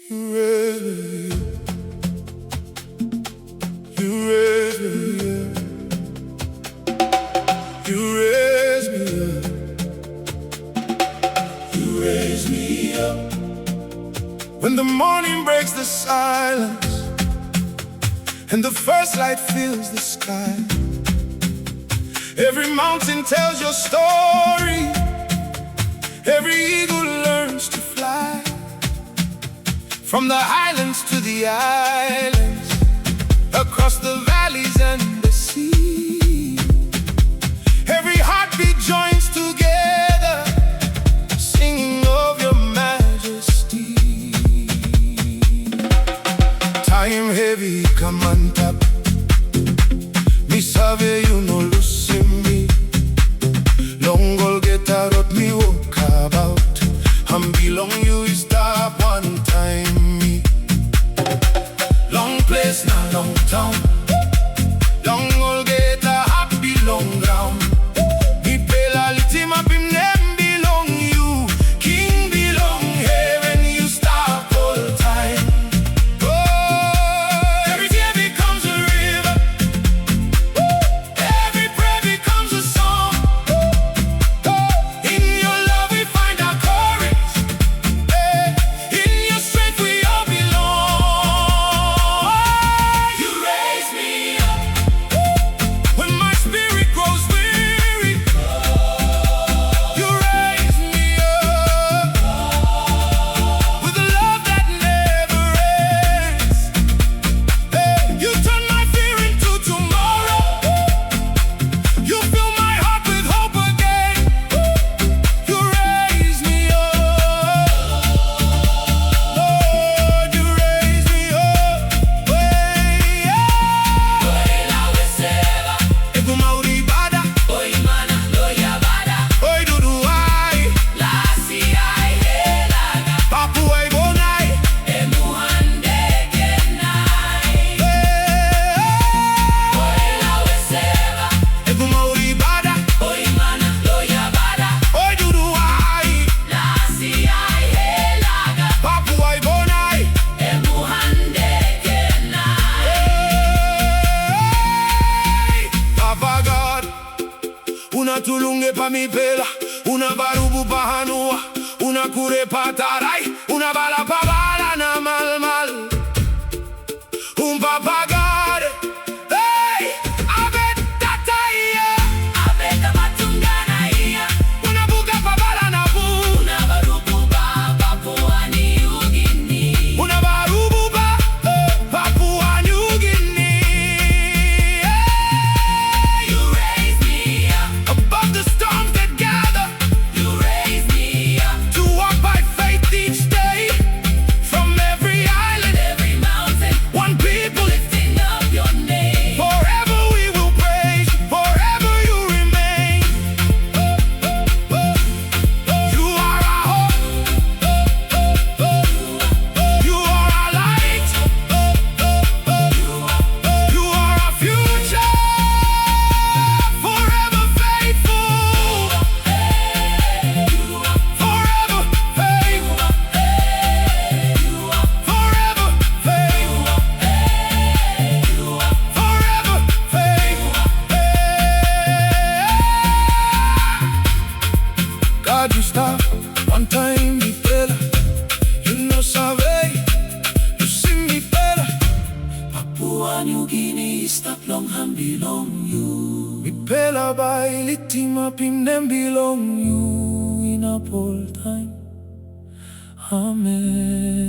You raise me up. You raise me up. You raise me up. You raise me up. When the morning breaks the silence and the first light fills the sky, every mountain tells your story. Every eagle learns to fly. From the highlands to the islands, across the valleys and the sea, every heartbeat joins together, singing of your majesty. Time heavy, come on top. Me save you no losing me. Longol get out of me walk about. And belong you is stop one time me. Long place na long town. Longol get a happy long ground. Me pela litima bim nem belong you. King belong here and you stop all time. Oh, every tear becomes a river. Every prayer becomes a song. In your love we find our courage. In your strength we all belong. You raise me up when my spirit grows weary. You raise me up with a love that never ends. You turn my fear into tomorrow. You fill my heart with hope again. You raise me up, Lord, you raise me up. Ego mauribada, oi duduai, Papua Bonai. Ego mauribada, oi duduai, Papua Bonai. Papa God, una tulunge pa mi pela, una barubu pa hanua, una kure pa tarai, una bala pa bala na mal mal. Un Papa God, hey, abet tataya, una buka pa bala na bu, una barubu pa Papua New Guinea. You raise me up, Above the storms that gather, you raise me up, to walk by faith each day. From every island, every mountain, one people, lifting up your name. forever we will praise, forever you remain. You are our hope, you are our light, you are our future, forever faithful, forever faithful, forever faithful, forever faithful. God, you stop one time, me pela. You know survey, you see me pela. Papua New Guinea, stop long and belong you. Me pela by litima pim nem belong you in a all time. Amen.